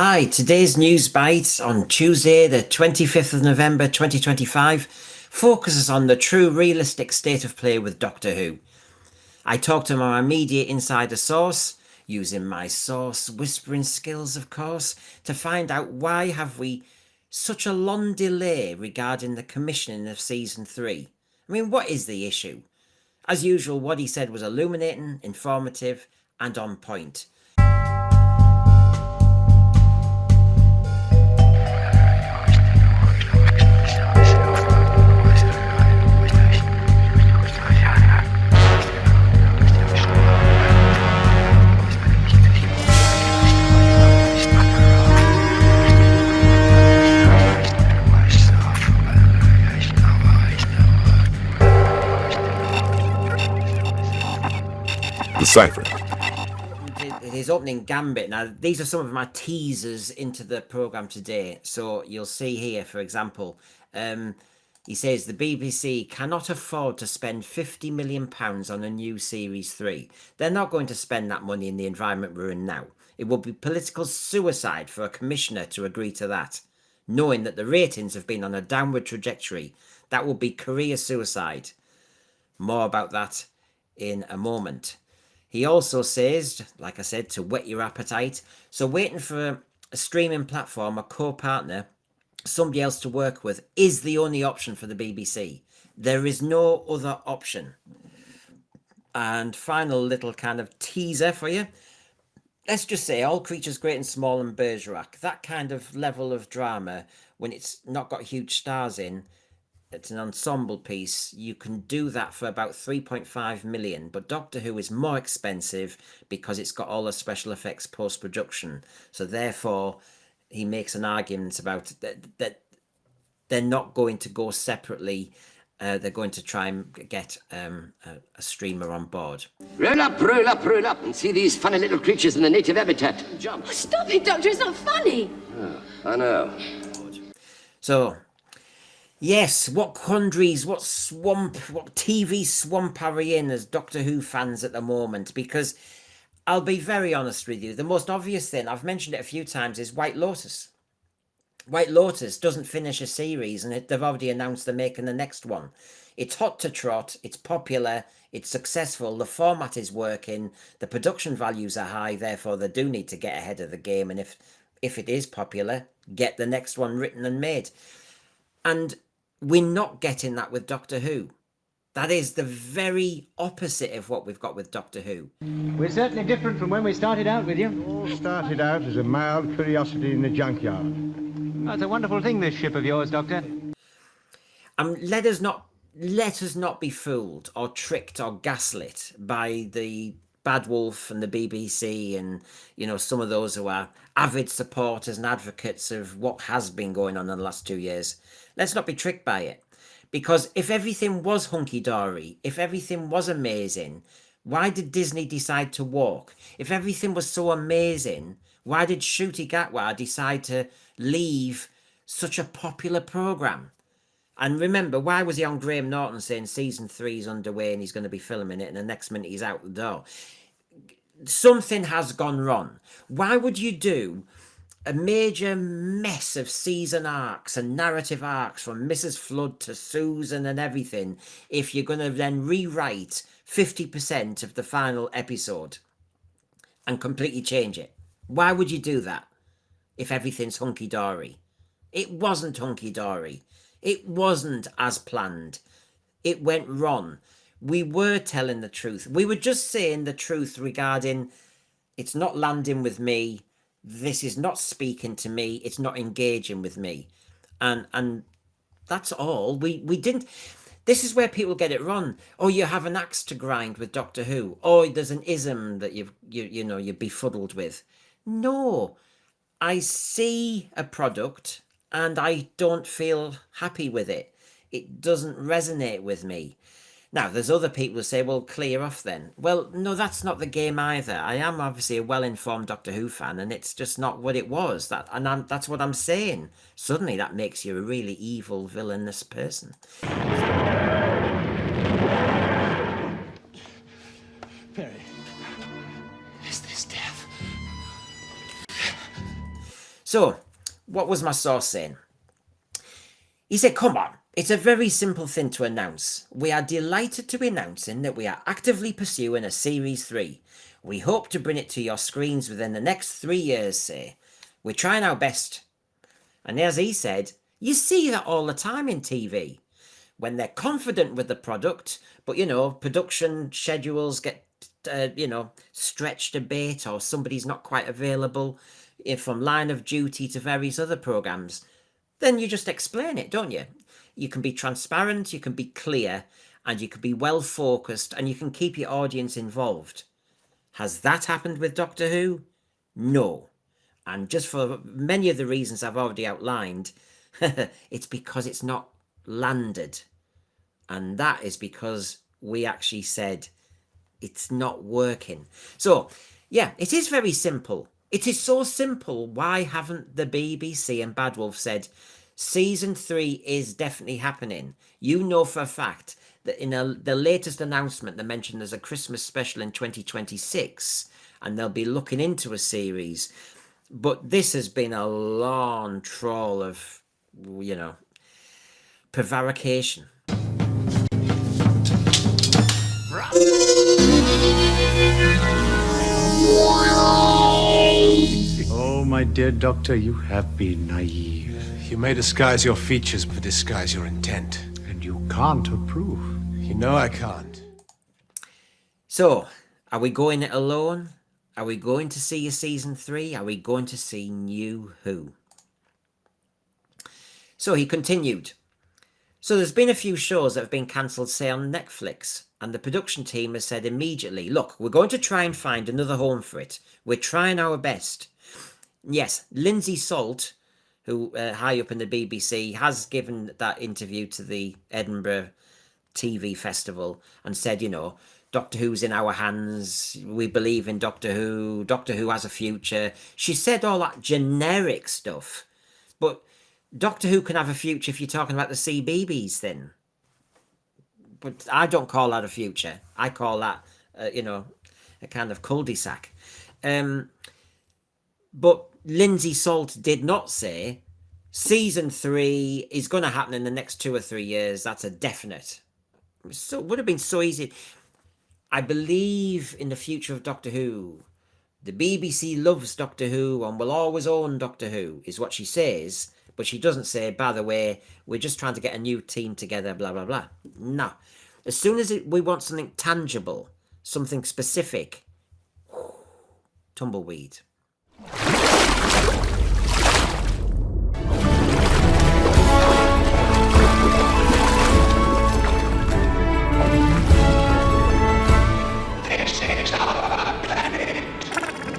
Hi, today's news bite on Tuesday, the 25th of November 2025, focuses on the true realistic state of play with Doctor Who. I talked to my immediate insider source, using my source whispering skills, of course, to find out why have we such a long delay regarding the commissioning of season 3. I mean, what is the issue? As usual, what he said was illuminating, informative, and on point. Decipher. His opening gambit. Now, these are some of my teasers into the programme today. So you'll see here, for example, he says the BBC cannot afford to spend £50 million on a new Series 3. They're not going to spend that money in the environment we're in now. It would be political suicide for a commissioner to agree to that, knowing that the ratings have been on a downward trajectory. That would be career suicide. More about that in a moment. He also says, like I said, to whet your appetite. So waiting for a streaming platform, a co-partner, somebody else to work with is the only option for the BBC. There is no other option. And final little kind of teaser for you. Let's just say All Creatures Great and Small and Bergerac, that kind of level of drama, when it's not got huge stars in, it's an ensemble piece, you can do that for about 3.5 million, but Doctor Who is more expensive because it's got all the special effects post-production. So therefore, he makes an argument about that they're not going to go separately. They're going to try and get a streamer on board. Roll up, and see these funny little creatures in the native habitat. Jump. Oh, stop it, Doctor, it's not funny. Oh, I know. So, yes, what quandaries, what TV swamp are we in as Doctor Who fans at the moment? Because I'll be very honest with you, the most obvious thing, I've mentioned it a few times, is White Lotus. White Lotus doesn't finish a series and they've already announced they're making the next one. It's hot to trot, it's popular, it's successful, the format is working, the production values are high, therefore they do need to get ahead of the game, and if it is popular, get the next one written and made. And we're not getting that with Doctor Who. That is the very opposite of what we've got with Doctor Who. We're certainly different from when we started out with you. All started out as a mild curiosity in the junkyard. That's a wonderful thing, this ship of yours, Doctor. Let us not be fooled or tricked or gaslit by the Bad Wolf and the BBC and, you know, some of those who are avid supporters and advocates of what has been going on in the last 2 years. Let's not be tricked by it. Because if everything was hunky-dory, if everything was amazing, why did Disney decide to walk? If everything was so amazing, why did Ncuti Gatwa decide to leave such a popular programme? And remember, why was he on Graham Norton saying season 3 is underway and he's going to be filming it, and the next minute he's out the door? Something has gone wrong. Why would you do a major mess of season arcs and narrative arcs from Mrs. Flood to Susan and everything if you're going to then rewrite 50% of the final episode and completely change it? Why would you do that if everything's hunky-dory? It wasn't hunky-dory. It wasn't as planned. It went wrong. We were telling the truth. We were just saying the truth regarding it's not landing with me. This is not speaking to me. It's not engaging with me. And that's all. We didn't. This is where people get it wrong. Oh, you have an axe to grind with Doctor Who. Oh, there's an ism that you're befuddled with. No, I see a product and I don't feel happy with it. It doesn't resonate with me. Now, there's other people who say, well, clear off then. Well, no, that's not the game either. I am obviously a well-informed Doctor Who fan, and it's just not what it was. That's what I'm saying. Suddenly that makes you a really evil, villainous person. Perry, is this death? So, what was my source saying? He said, come on, it's a very simple thing to announce. We are delighted to be announcing that we are actively pursuing a Series 3. We hope to bring it to your screens within the next 3 years, say. We're trying our best. And as he said, you see that all the time in TV. When they're confident with the product, but, production schedules get, stretched a bit, or somebody's not quite available, from Line of Duty to various other programs, then you just explain it, don't you? You can be transparent, you can be clear, and you can be well focused, and you can keep your audience involved. Has that happened with Doctor Who? No. And just for many of the reasons I've already outlined, it's because it's not landed. And that is because we actually said it's not working. So, yeah, it is very simple. It is so simple. Why haven't the BBC and Bad Wolf said, Season 3 is definitely happening? You know for a fact that in the latest announcement, they mentioned there's a Christmas special in 2026, and they'll be looking into a series. But this has been a long trawl of, prevarication. Oh, my dear doctor, you have been naive. You may disguise your features, but disguise your intent. And you can't approve. You know I can't. So, are we going it alone? Are we going to see a Season 3? Are we going to see New Who? So he continued. So there's been a few shows that have been cancelled, say, on Netflix. And the production team has said immediately, look, we're going to try and find another home for it. We're trying our best. Yes, Lindsay Salt, who high up in the BBC, has given that interview to the Edinburgh TV Festival and said, Doctor Who's in our hands. We believe in Doctor Who. Doctor Who has a future. She said all that generic stuff. But Doctor Who can have a future if you're talking about the CBeebies then. But I don't call that a future. I call that, a kind of cul-de-sac. But Lindsay Salt did not say Season 3 is going to happen in the next 2 or 3 years. That's a definite. So it would have been so easy. I believe in the future of Doctor Who. The BBC loves Doctor Who and will always own Doctor Who, is what she says. But she doesn't say, by the way, we're just trying to get a new team together, blah, blah, blah. No. As soon as we want something tangible, something specific, tumbleweed. This is our planet.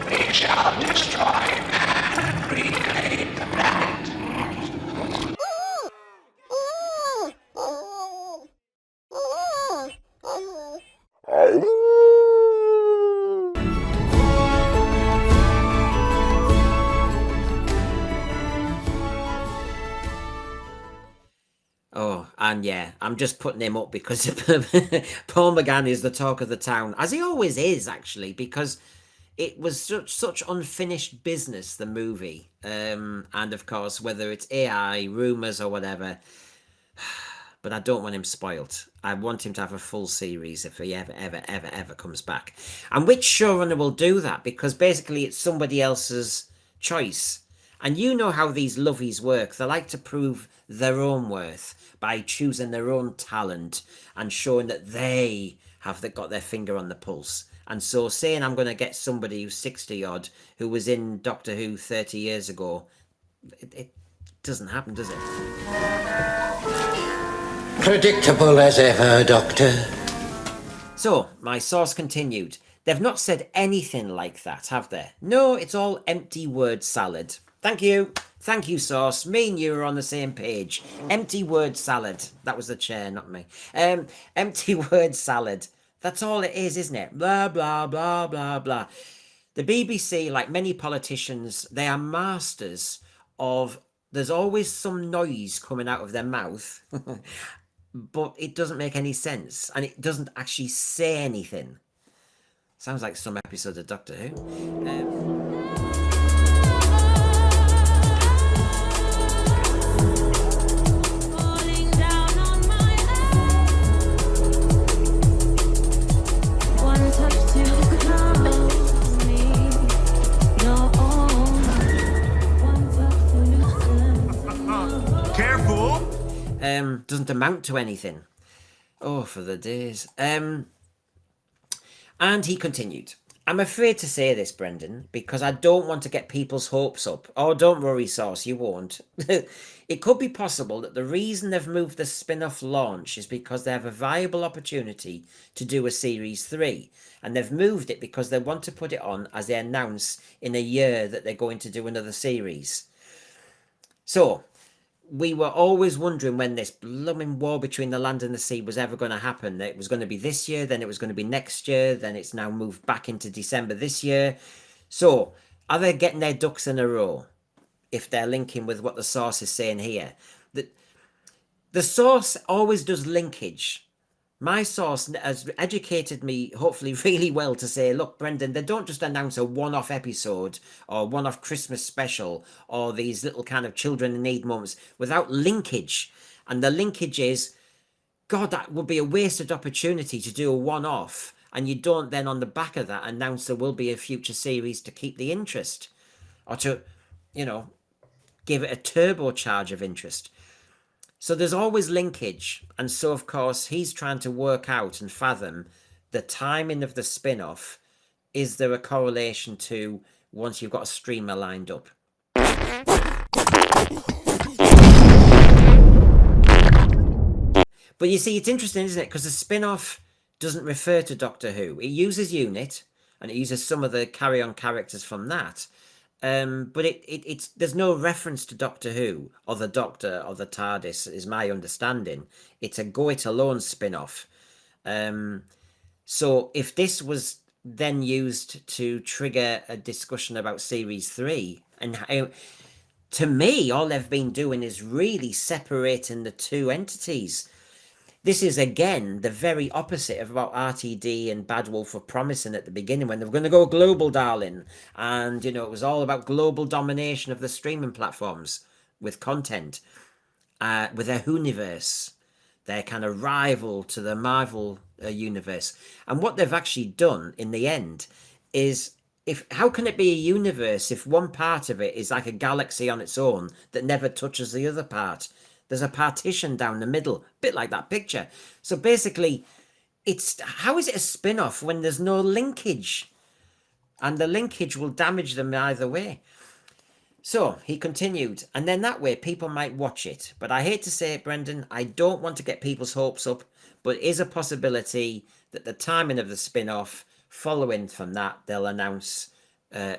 We shall destroy man and reclaim the planet. Oh, and yeah, I'm just putting him up because Paul McGann is the talk of the town, as he always is, actually, because it was such unfinished business, the movie. And of course, whether it's AI, rumours or whatever, but I don't want him spoilt. I want him to have a full series if he ever comes back. And which showrunner will do that? Because basically it's somebody else's choice. And you know how these lovies work. They like to prove their own worth by choosing their own talent and showing that they have got their finger on the pulse. And so saying I'm going to get somebody who's 60 odd who was in Doctor Who 30 years ago, it doesn't happen, does it? Predictable as ever, Doctor. So my source continued. They've not said anything like that, have they? No, it's all empty word salad. Thank you. Thank you, source. Me and you are on the same page. Empty word salad. That was the chair, not me. Empty word salad. That's all it is, isn't it? Blah, blah, blah, blah, blah. The BBC, like many politicians, they are masters of... There's always some noise coming out of their mouth, but it doesn't make any sense, and it doesn't actually say anything. Sounds like some episode of Doctor Who. doesn't amount to anything. Oh, for the days. And he continued, I'm afraid to say this, Brendan, because I don't want to get people's hopes up. Oh, don't worry, Sauce, you won't. It could be possible that the reason they've moved the spin-off launch is because they have a viable opportunity to do a Series 3. And they've moved it because they want to put it on as they announce in a year that they're going to do another series. So, we were always wondering when this blooming war between the land and the sea was ever going to happen. It was going to be this year, then it was going to be next year, then it's now moved back into December this year. So, are they getting their ducks in a row? If they're linking with what the source is saying here. The source always does linkage. My source has educated me, hopefully, really well to say, look, Brendan, they don't just announce a one-off episode or one-off Christmas special or these little kind of children in need moments without linkage. And the linkage is, God, that would be a wasted opportunity to do a one-off. And you don't then, on the back of that, announce there will be a future series to keep the interest or to, give it a turbocharge of interest. So there's always linkage. And so, of course, he's trying to work out and fathom the timing of the spin-off. Is there a correlation to once you've got a streamer lined up? But you see, it's interesting, isn't it? Because the spin-off doesn't refer to Doctor Who. It uses Unit, and it uses some of the carry-on characters from that. But it's there's no reference to Doctor Who or the Doctor or the TARDIS, is my understanding. It's a Go It Alone spin-off. So if this was then used to trigger a discussion about Series 3, and how, to me, all they've been doing is really separating the two entities. This is, again, the very opposite of what RTD and Bad Wolf were promising at the beginning when they were going to go global, darling. And, it was all about global domination of the streaming platforms with content, with their Whoniverse, their kind of rival to the Marvel universe. And what they've actually done in the end is, how can it be a universe if one part of it is like a galaxy on its own that never touches the other part? There's a partition down the middle, a bit like that picture. So basically, how is it a spin-off when there's no linkage? And the linkage will damage them either way. So he continued, and then that way people might watch it. But I hate to say it, Brendan, I don't want to get people's hopes up, but it is a possibility that the timing of the spin-off, following from that, they'll announce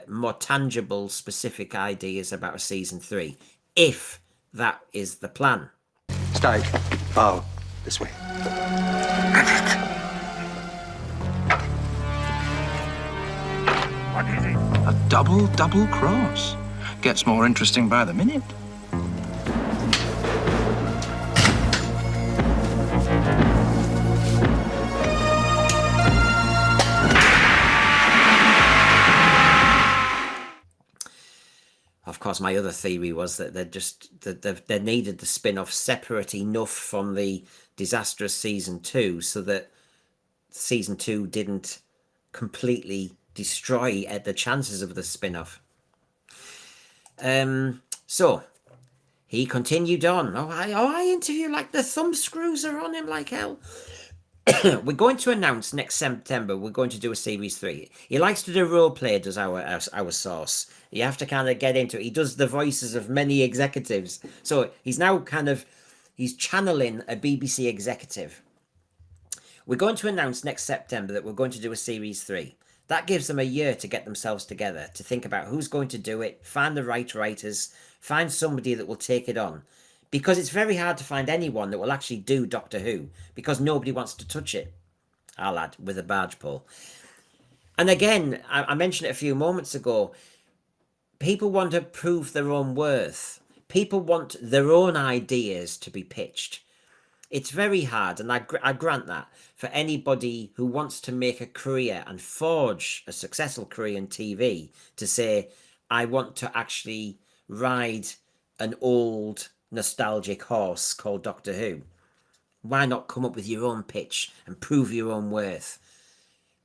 more tangible, specific ideas about a season 3, if that is the plan. Stage. Oh, this way. What is it? A double cross. Gets more interesting by the minute. Of course, my other theory was that they needed the spin-off separate enough from the disastrous season 2 so that season 2 didn't completely destroy the chances of the spin-off. So he continued on. I interview like the thumb screws are on him like hell. We're going to announce next September we're going to do a series 3. He likes to do role play, does our source. You have to kind of get into it. He does the voices of many executives. So he's now he's channeling a BBC executive. We're going to announce next September that we're going to do a series 3. That gives them a year to get themselves together, to think about who's going to do it, find the right writers, find somebody that will take it on. Because it's very hard to find anyone that will actually do Doctor Who, because nobody wants to touch it. I'll add, with a barge pole. And again, I mentioned it a few moments ago, people want to prove their own worth. People want their own ideas to be pitched. It's very hard, and I grant that, for anybody who wants to make a career and forge a successful career in TV, to say, I want to actually ride an old nostalgic horse called Doctor Who. Why not come up with your own pitch and prove your own worth?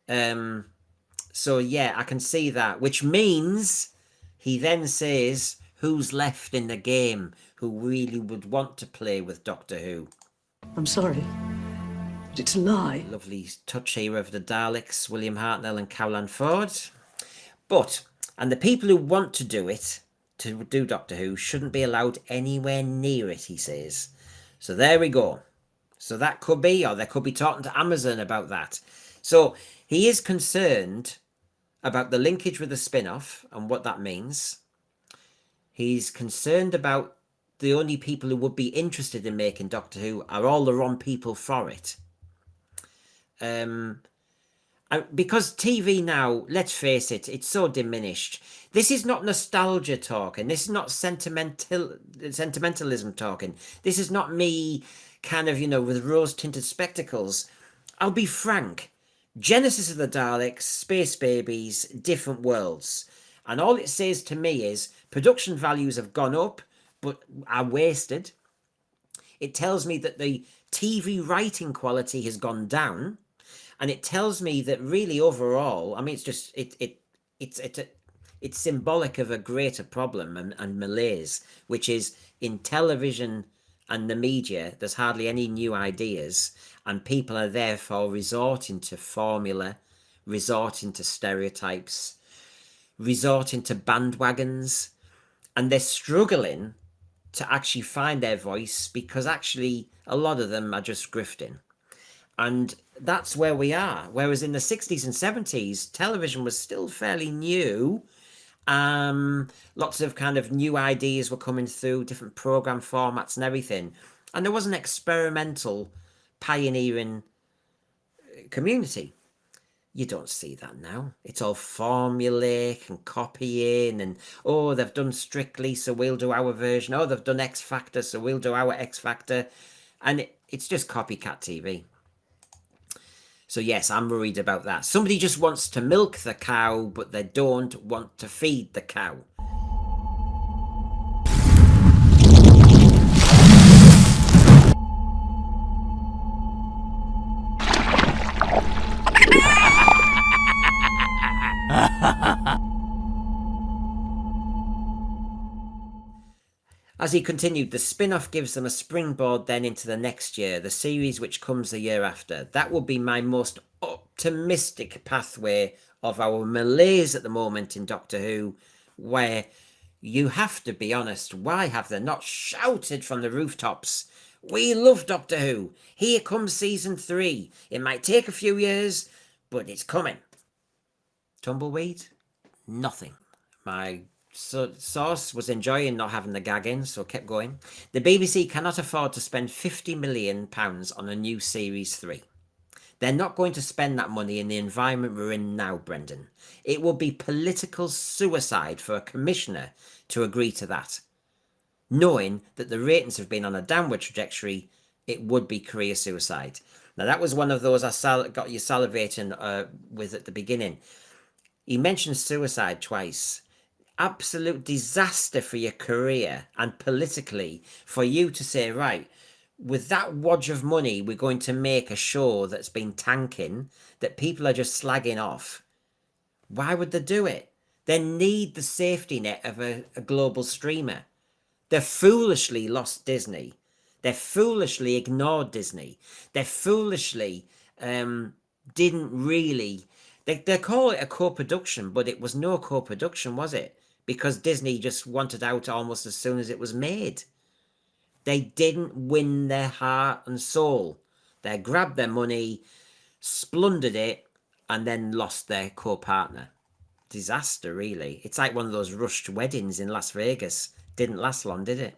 So yeah, I can see that, which means he then says, who's left in the game? who really would want to play with Doctor Who. I'm sorry, but it's a lie. Lovely touch here of the Daleks, William Hartnell and Cowland Ford. But, and the people who want to do it, to do Doctor Who, shouldn't be allowed anywhere near it, he says. So there we go. So that could be, or they could be talking to Amazon about that. So he is concerned about the linkage with the spin-off and what that means. He's concerned about the only people who would be interested in making Doctor Who are all the wrong people for it. Because TV now, let's face it, it's so diminished. This is not nostalgia talking. This is not sentimentalism talking. This is not me kind of, with rose-tinted spectacles. I'll be frank. Genesis of the Daleks, Space Babies, different worlds. And all it says to me is production values have gone up, but are wasted. It tells me that the TV writing quality has gone down. And it tells me that really overall, I mean, it's just, it's symbolic of a greater problem and malaise, which is in television and the media, there's hardly any new ideas, and people are therefore resorting to formula, resorting to stereotypes, resorting to bandwagons, and they're struggling to actually find their voice because actually a lot of them are just grifting. And that's where we are. Whereas in the 60s and 70s, television was still fairly new. Lots of kind of new ideas were coming through, different program formats and everything. And there was an experimental, pioneering community. You don't see that now. It's all formulaic and copying and, oh, they've done Strictly, so we'll do our version. Oh, they've done X Factor, so we'll do our X Factor. And it's just copycat TV. So yes, I'm worried about that. Somebody just wants to milk the cow, but they don't want to feed the cow. As he continued, the spin-off gives them a springboard then into the next year, the series which comes the year after. That would be my most optimistic pathway of our malaise at the moment in Doctor Who, where you have to be honest, why have they not shouted from the rooftops, we love Doctor Who, here comes season 3, it might take a few years, but it's coming. Tumbleweed? Nothing. My source was enjoying not having the gag in, so kept going. The BBC cannot afford to spend £50 million on a new Series 3. They're not going to spend that money in the environment we're in now, Brendan. It would be political suicide for a commissioner to agree to that. Knowing that the ratings have been on a downward trajectory, it would be career suicide. Now, that was one of those I got you salivating with at the beginning. He mentioned suicide twice. Absolute disaster for your career and politically for you to say, right, with that wodge of money, we're going to make a show that's been tanking, that people are just slagging off. Why would they do it? They need the safety net of a global streamer. They foolishly lost Disney. They foolishly ignored Disney. They foolishly didn't really... They call it a co-production, but it was no co-production, was it? Because Disney just wanted out almost as soon as it was made. They didn't win their heart and soul. They grabbed their money, splundered it, and then lost their co-partner. Disaster, really. It's like one of those rushed weddings in Las Vegas. Didn't last long, did it?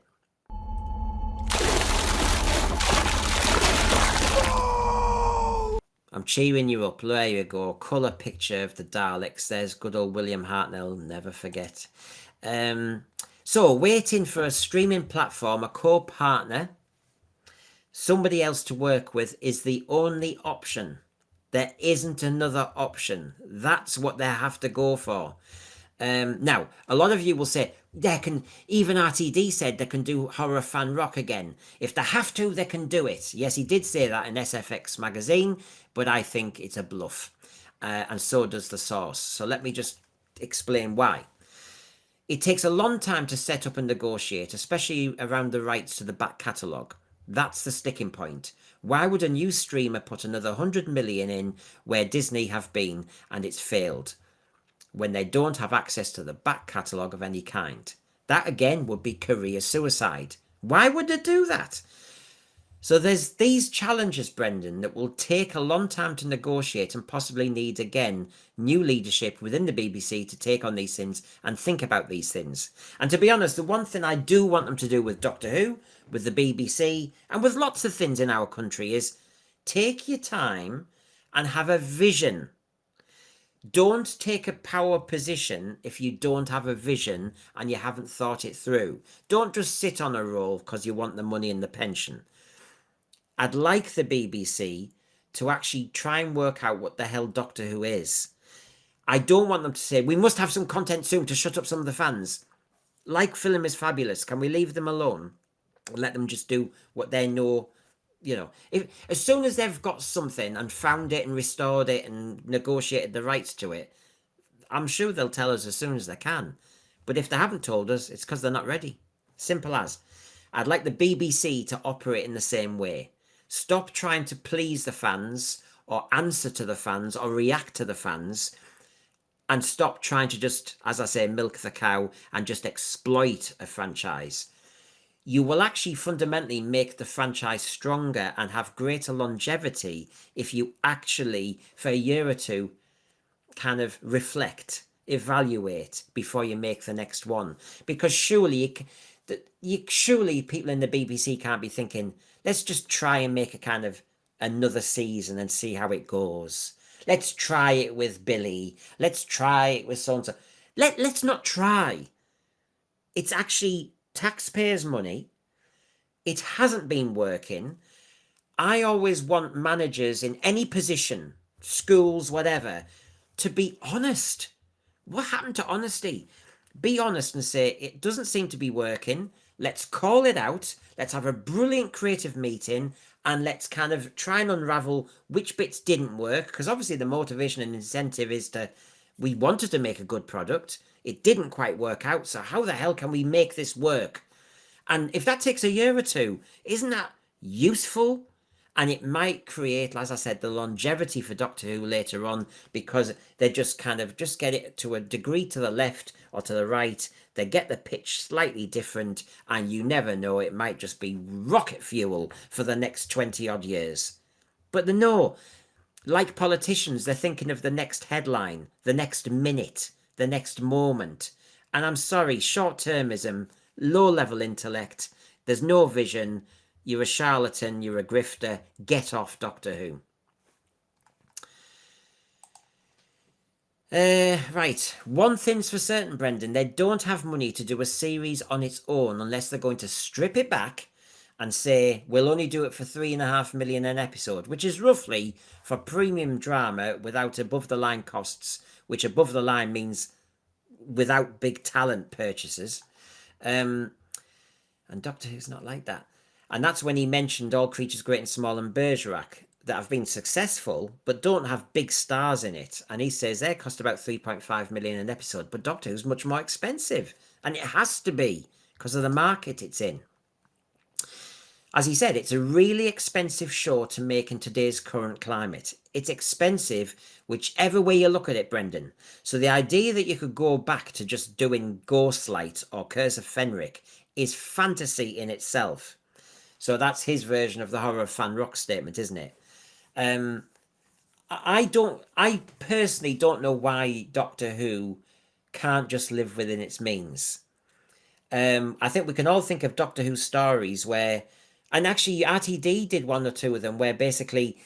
I'm cheering you up. There you go. Colour picture of the Daleks. There's good old William Hartnell. Never forget. So, waiting for a streaming platform, a co-partner, somebody else to work with is the only option. There isn't another option. That's what they have to go for. Now, a lot of you will say, even RTD said they can do horror fan rock again. If they have to, they can do it. Yes, he did say that in SFX magazine, but I think it's a bluff. And so does the source. So let me just explain why. It takes a long time to set up and negotiate, especially around the rights to the back catalogue. That's the sticking point. Why would a new streamer put another 100 million in where Disney have been and it's failed, when they don't have access to the back catalogue of any kind? That again would be career suicide. Why would they do that? So there's these challenges, Brendan, that will take a long time to negotiate and possibly need, again, new leadership within the BBC to take on these things and think about these things. And to be honest, the one thing I do want them to do with Doctor Who, with the BBC, and with lots of things in our country is take your time and have a vision. Don't take a power position if you don't have a vision and you haven't thought it through. Don't just sit on a role because you want the money and the pension. I'd like the BBC to actually try and work out what the hell Doctor Who is. I don't want them to say, we must have some content soon to shut up some of the fans. Like Film is Fabulous, can we leave them alone? Let them just do what they know, you know. As soon as they've got something and found it and restored it and negotiated the rights to it, I'm sure they'll tell us as soon as they can. But if they haven't told us, it's because they're not ready. Simple as. I'd like the BBC to operate in the same way. Stop trying to please the fans or answer to the fans or react to the fans, and stop trying to just, as I say, milk the cow and just exploit a franchise. You will actually fundamentally make the franchise stronger and have greater longevity if you actually, for a year or two, kind of reflect, evaluate before you make the next one. Because surely people in the BBC can't be thinking, let's just try and make a kind of another season and see how it goes. Let's try it with Billy. Let's try it with so-and-so. Let's not try. It's actually taxpayers' money. It hasn't been working. I always want managers in any position, schools, whatever, to be honest. What happened to honesty? Be honest and say, it doesn't seem to be working. Let's call it out. Let's have a brilliant creative meeting and let's kind of try and unravel which bits didn't work. Because obviously the motivation and incentive is we wanted to make a good product. It didn't quite work out. So how the hell can we make this work? And if that takes a year or two, isn't that useful? And it might create, as I said, the longevity for Doctor Who later on, because they just kind of just get it to a degree to the left or to the right. They get the pitch slightly different, and you never know, it might just be rocket fuel for the next 20 odd years. But no, like politicians, they're thinking of the next headline, the next minute, the next moment. And I'm sorry, short-termism, low-level intellect, there's no vision. You're a charlatan, you're a grifter, get off Doctor Who. Right, one thing's for certain, Brendan, they don't have money to do a series on its own unless they're going to strip it back and say, we'll only do it for $3.5 million an episode, which is roughly for premium drama without above-the-line costs, which above-the-line means without big talent purchases. And Doctor Who's not like that. And that's when he mentioned All Creatures Great and Small and Bergerac that have been successful but don't have big stars in it. And he says they cost about 3.5 million an episode, but Doctor Who's much more expensive. And it has to be because of the market it's in. As he said, it's a really expensive show to make in today's current climate. It's expensive whichever way you look at it, Brendan. So the idea that you could go back to just doing Ghostlight or Curse of Fenric is fantasy in itself. So that's his version of the horror of Fan Rock statement, isn't it? I personally don't know why Doctor Who can't just live within its means. I think we can all think of Doctor Who stories where, and actually RTD did one or two of them where basically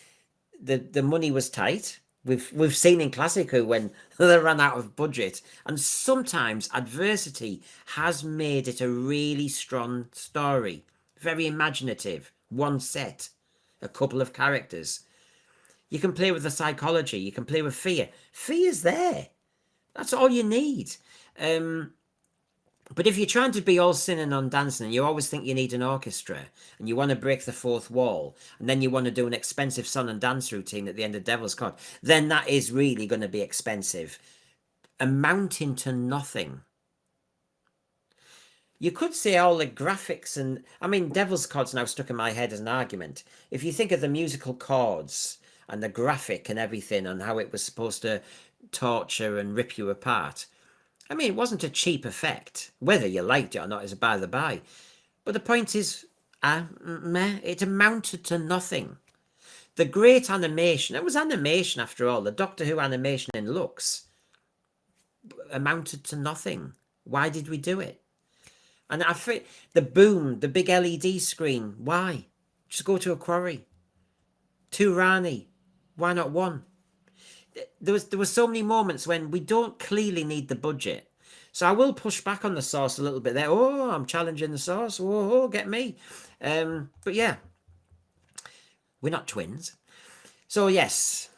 the money was tight. We've seen in Classic Who when they ran out of budget, and sometimes adversity has made it a really strong story. Very imaginative, one set, a couple of characters. You can play with the psychology, you can play with fear. Fear's there. That's all you need. But if you're trying to be all singing and dancing and you always think you need an orchestra and you want to break the fourth wall and then you want to do an expensive song and dance routine at the end of Devil's Cut, then that is really going to be expensive, amounting to nothing. You could say all the graphics and, I mean, Devil's Chord's now stuck in my head as an argument. If you think of the musical chords and the graphic and everything and how it was supposed to torture and rip you apart, I mean, it wasn't a cheap effect. Whether you liked it or not is a by the by. But the point is, it amounted to nothing. The great animation, it was animation after all, the Doctor Who animation in Lux amounted to nothing. Why did we do it? And I think the boom, the big LED screen, why? Just go to a quarry. 2 Rani, why not 1? There was so many moments when we don't clearly need the budget. So I will push back on the source a little bit there. Oh, I'm challenging the source. Oh, get me. But yeah, we're not twins. So yes,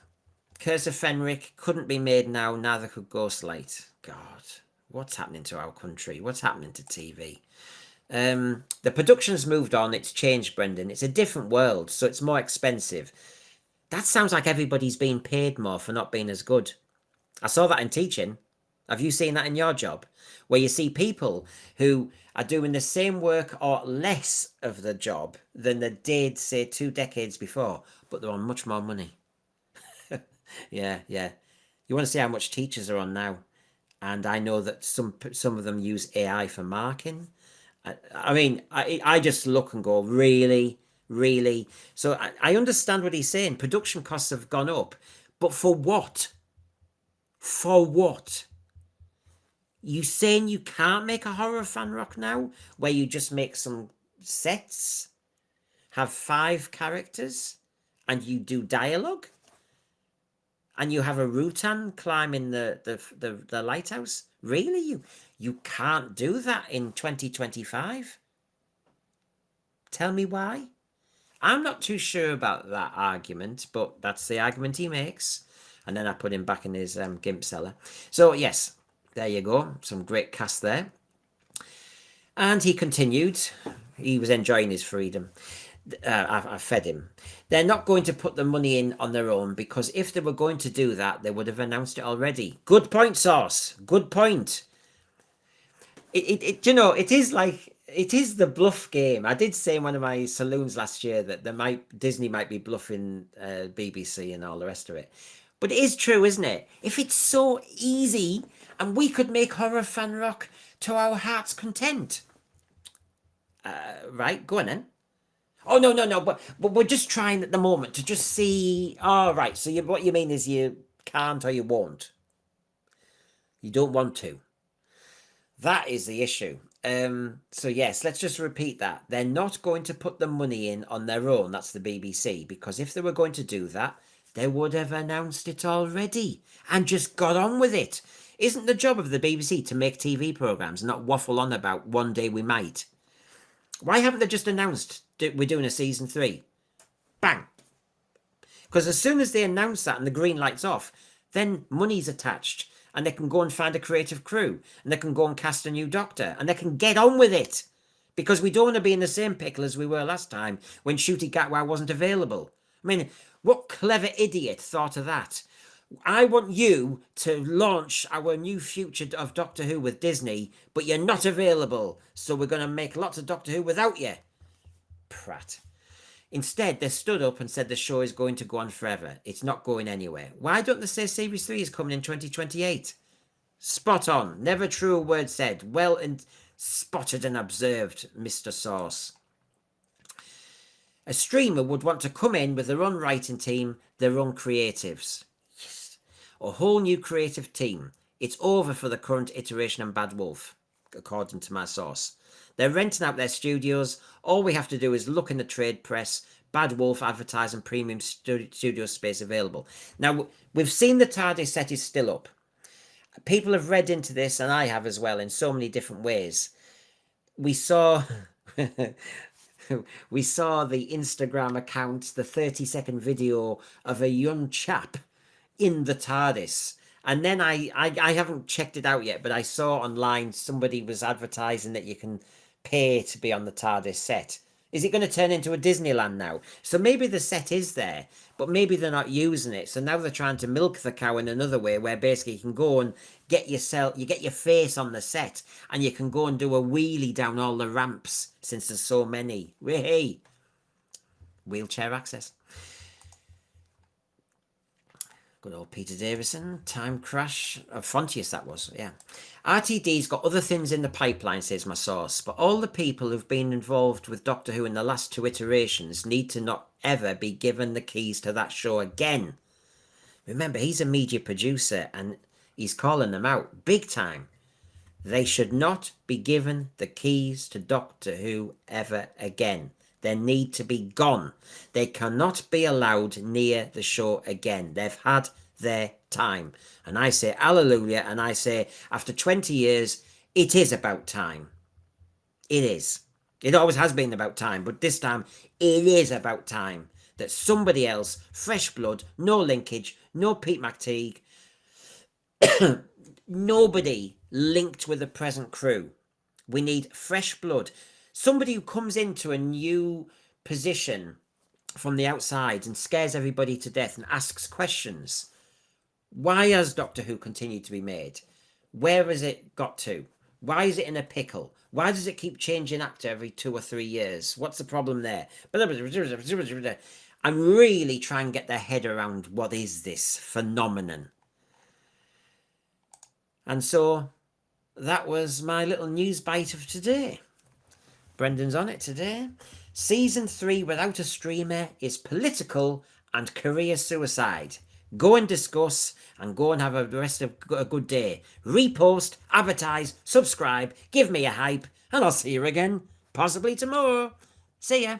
Curse of Fenric couldn't be made now. Neither could Ghostlight. God, what's happening to our country? What's happening to TV? The production's moved on. It's changed, Brendan. It's a different world, so it's more expensive. That sounds like everybody's being paid more for not being as good. I saw that in teaching. Have you seen that in your job? Where you see people who are doing the same work or less of the job than they did, say, 2 decades before, but they're on much more money. Yeah. You want to see how much teachers are on now? And I know that some of them use AI for marking. I mean, I just look and go, really? Really? So I understand what he's saying. Production costs have gone up. But for what? For what? You saying you can't make a horror fan rock now? Where you just make some sets? Have 5 characters? And you do dialogue? And you have a Rutan climbing the lighthouse? Really? You can't do that in 2025? Tell me why? I'm not too sure about that argument, but that's the argument he makes. And then I put him back in his gimp cellar. So yes, there you go. Some great cast there. And he continued. He was enjoying his freedom. I fed him. They're not going to put the money in on their own, because if they were going to do that, they would have announced it already. Good point, Sauce. Good point. You know, it is like, it is the bluff game. I did say in one of my saloons last year that Disney might be bluffing BBC and all the rest of it. But it is true, isn't it? If it's so easy and we could make horror fan rock to our heart's content. Right, go on then. Oh, no, but we're just trying at the moment to just see. Oh, right, so what you mean is you can't or you won't. You don't want to. That is the issue. So yes, let's just repeat that. They're not going to put the money in on their own. That's the BBC. Because if they were going to do that, they would have announced it already and just got on with it. Isn't the job of the BBC to make TV programmes, not waffle on about one day we might? Why haven't they just announced we're doing a season 3? Bang! Because as soon as they announce that and the green light's off, then money's attached. And they can go and find a creative crew. And they can go and cast a new Doctor. And they can get on with it. Because we don't want to be in the same pickle as we were last time when Ncuti Gatwa wasn't available. I mean, what clever idiot thought of that? I want you to launch our new future of Doctor Who with Disney, but you're not available. So we're going to make lots of Doctor Who without you. Prat. Instead, they stood up and said the show is going to go on forever. It's not going anywhere. Why don't they say Series 3 is coming in 2028? Spot on. Never true a word said. Well and spotted and observed, Mr. Sauce. A streamer would want to come in with their own writing team, their own creatives. Yes. A whole new creative team. It's over for the current iteration of Bad Wolf, according to my source. They're renting out their studios. All we have to do is look in the trade press. Bad Wolf advertising premium studio space available. Now, we've seen the TARDIS set is still up. People have read into this, and I have as well, in so many different ways. We saw we saw the Instagram account, the 30-second video of a young chap in the TARDIS. And then I haven't checked it out yet, but I saw online somebody was advertising that you can pay to be on the TARDIS set. Is it going to turn into a Disneyland now? So maybe the set is there, but maybe they're not using it. So now they're trying to milk the cow in another way, where basically you can go and get you get your face on the set, and you can go and do a wheelie down all the ramps since there's so many. Hey, wheelchair access. Good old Peter Davison, Time Crash, Frontius that was, yeah. RTD's got other things in the pipeline, says my source, but all the people who've been involved with Doctor Who in the last 2 iterations need to not ever be given the keys to that show again. Remember, he's a media producer and he's calling them out big time. They should not be given the keys to Doctor Who ever again. They need to be gone. They cannot be allowed near the show again. They've had their time. And I say hallelujah, and I say after 20 years, it is about time. It is. It always has been about time, but this time it is about time that somebody else, fresh blood, no linkage, no Pete McTeague, nobody linked with the present crew. We need fresh blood. Somebody who comes into a new position from the outside and scares everybody to death and asks questions. Why has Doctor Who continued to be made? Where has it got to? Why is it in a pickle? Why does it keep changing actor every 2 or 3 years? What's the problem there? And really try and get their head around what is this phenomenon. And so that was my little news bite of today. Brendan's on it today. Season 3 without a streamer is political and career suicide. Go and discuss and go and have a rest of a good day. Repost, advertise, subscribe, give me a hype, and I'll see you again, possibly tomorrow. See ya.